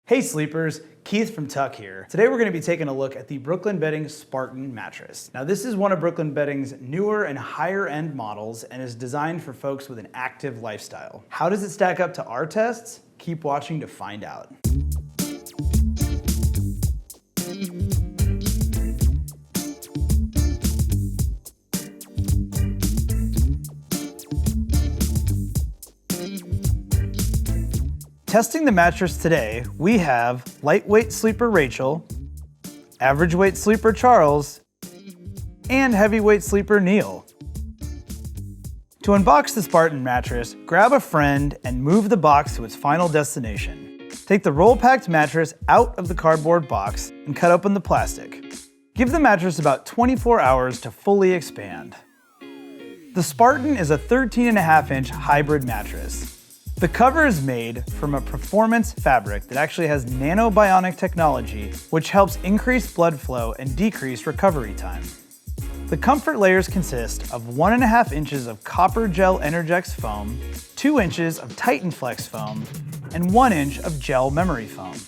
Hey sleepers, Keith from Tuck here. Today we're going to be taking a look at the Brooklyn Bedding Spartan mattress. Now this is one of Brooklyn Bedding's newer and higher end models and is designed for folks with an active lifestyle. How does it stack up to our tests? Keep watching to find out. Testing the mattress today, we have lightweight sleeper Rachel, average weight sleeper Charles, and heavyweight sleeper Neil. To unbox the Spartan mattress, grab a friend and move the box to its final destination. Take the roll-packed mattress out of the cardboard box and cut open the plastic. Give the mattress about 24 hours to fully expand. The Spartan is a 13.5-inch hybrid mattress. The cover is made from a performance fabric that actually has nanobionic technology, which helps increase blood flow and decrease recovery time. The comfort layers consist of 1.5 inches of copper gel Energex foam, 2 inches of Titan Flex foam, and 1 inch of gel memory foam.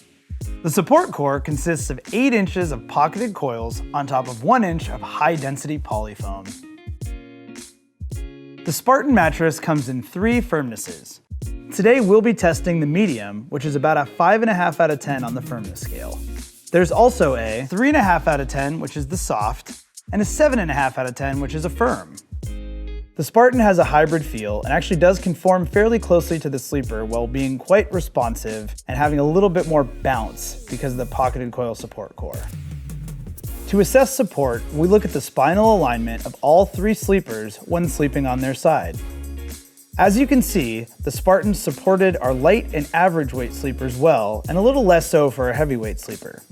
The support core consists of 8 inches of pocketed coils on top of 1 inch of high-density polyfoam. The Spartan mattress comes in 3 firmnesses. Today we'll be testing the medium, which is about a 5.5 out of 10 on the firmness scale. There's also a 3.5 out of 10, which is the soft, and a 7.5 out of 10, which is a firm. The Spartan has a hybrid feel and actually does conform fairly closely to the sleeper while being quite responsive and having a little bit more bounce because of the pocketed coil support core. To assess support, we look at the spinal alignment of all 3 sleepers when sleeping on their side. As you can see, the Spartans supported our light and average weight sleepers well, and a little less so for a heavyweight sleeper.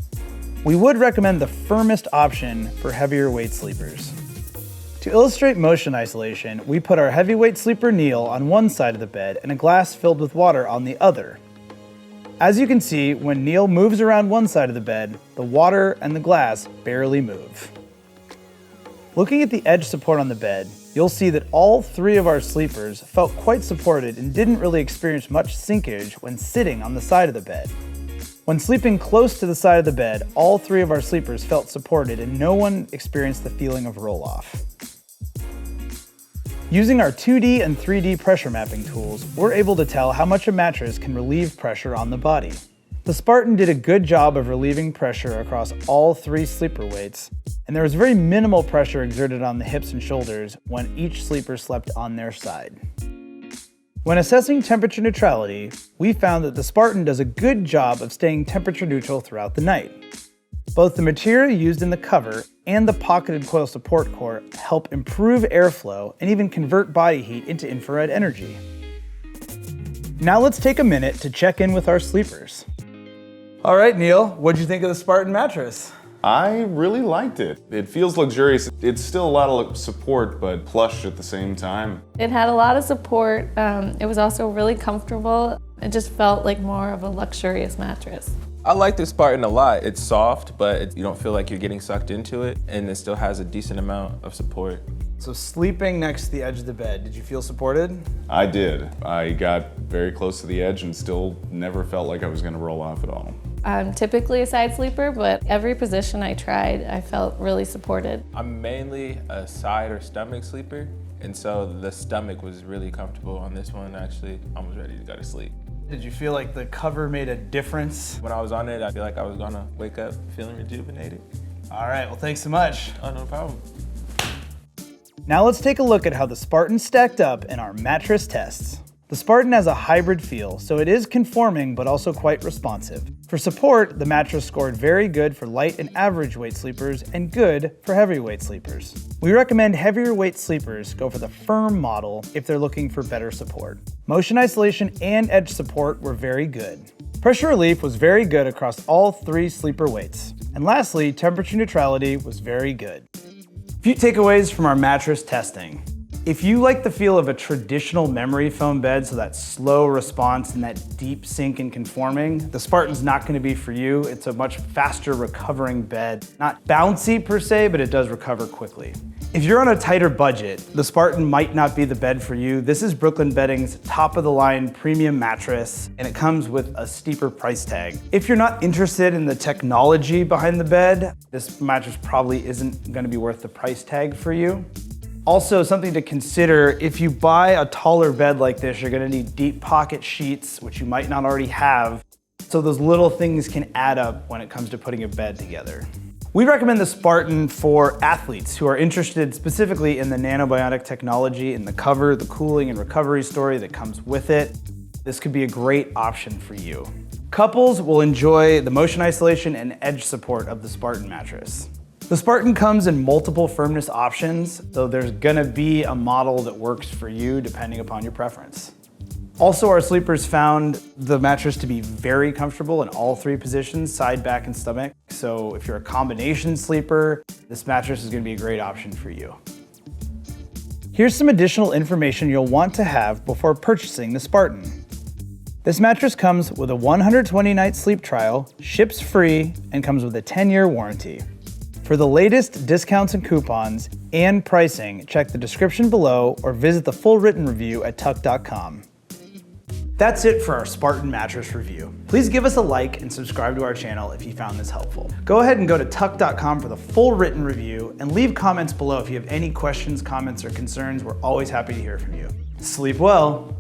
We would recommend the firmest option for heavier weight sleepers. To illustrate motion isolation, we put our heavyweight sleeper Neil on one side of the bed and a glass filled with water on the other. As you can see, when Neil moves around one side of the bed, the water and the glass barely move. Looking at the edge support on the bed, you'll see that all 3 of our sleepers felt quite supported and didn't really experience much sinkage when sitting on the side of the bed. When sleeping close to the side of the bed, all 3 of our sleepers felt supported and no one experienced the feeling of roll-off. Using our 2D and 3D pressure mapping tools, we're able to tell how much a mattress can relieve pressure on the body. The Spartan did a good job of relieving pressure across all 3 sleeper weights, and there was very minimal pressure exerted on the hips and shoulders when each sleeper slept on their side. When assessing temperature neutrality, we found that the Spartan does a good job of staying temperature neutral throughout the night. Both the material used in the cover and the pocketed coil support core help improve airflow and even convert body heat into infrared energy. Now let's take a minute to check in with our sleepers. All right, Neil, what'd you think of the Spartan mattress? I really liked it. It feels luxurious. It's still a lot of support, but plush at the same time. It had a lot of support. It was also really comfortable. It just felt like more of a luxurious mattress. I like the Spartan a lot. It's soft, but you don't feel like you're getting sucked into it, and it still has a decent amount of support. So sleeping next to the edge of the bed, did you feel supported? I did. I got very close to the edge and still never felt like I was gonna roll off at all. I'm typically a side sleeper, but every position I tried, I felt really supported. I'm mainly a side or stomach sleeper, and so the stomach was really comfortable on this one. Actually, I was ready to go to sleep. Did you feel like the cover made a difference? When I was on it, I feel like I was gonna wake up feeling rejuvenated. All right, well, thanks so much. Oh, no problem. Now let's take a look at how the Spartan stacked up in our mattress tests. The Spartan has a hybrid feel, so it is conforming but also quite responsive. For support, the mattress scored very good for light and average weight sleepers and good for heavyweight sleepers. We recommend heavier weight sleepers go for the firm model if they're looking for better support. Motion isolation and edge support were very good. Pressure relief was very good across all 3 sleeper weights. And lastly, temperature neutrality was very good. A few takeaways from our mattress testing. If you like the feel of a traditional memory foam bed, so that slow response and that deep sink and conforming, the Spartan's not gonna be for you. It's a much faster recovering bed. Not bouncy per se, but it does recover quickly. If you're on a tighter budget, the Spartan might not be the bed for you. This is Brooklyn Bedding's top of the line premium mattress, and it comes with a steeper price tag. If you're not interested in the technology behind the bed, this mattress probably isn't gonna be worth the price tag for you. Also, something to consider, if you buy a taller bed like this, you're gonna need deep pocket sheets, which you might not already have. So those little things can add up when it comes to putting a bed together. We recommend the Spartan for athletes who are interested specifically in the nanobionic technology and the cover, the cooling and recovery story that comes with it. This could be a great option for you. Couples will enjoy the motion isolation and edge support of the Spartan mattress. The Spartan comes in multiple firmness options, so there's gonna be a model that works for you depending upon your preference. Also, our sleepers found the mattress to be very comfortable in all three positions, side, back, and stomach. So if you're a combination sleeper, this mattress is gonna be a great option for you. Here's some additional information you'll want to have before purchasing the Spartan. This mattress comes with a 120-night sleep trial, ships free, and comes with a 10-year warranty. For the latest discounts and coupons and pricing, check the description below or visit the full written review at tuck.com. That's it for our Spartan mattress review. Please give us a like and subscribe to our channel if you found this helpful. Go ahead and go to tuck.com for the full written review and leave comments below if you have any questions, comments, or concerns. We're always happy to hear from you. Sleep well.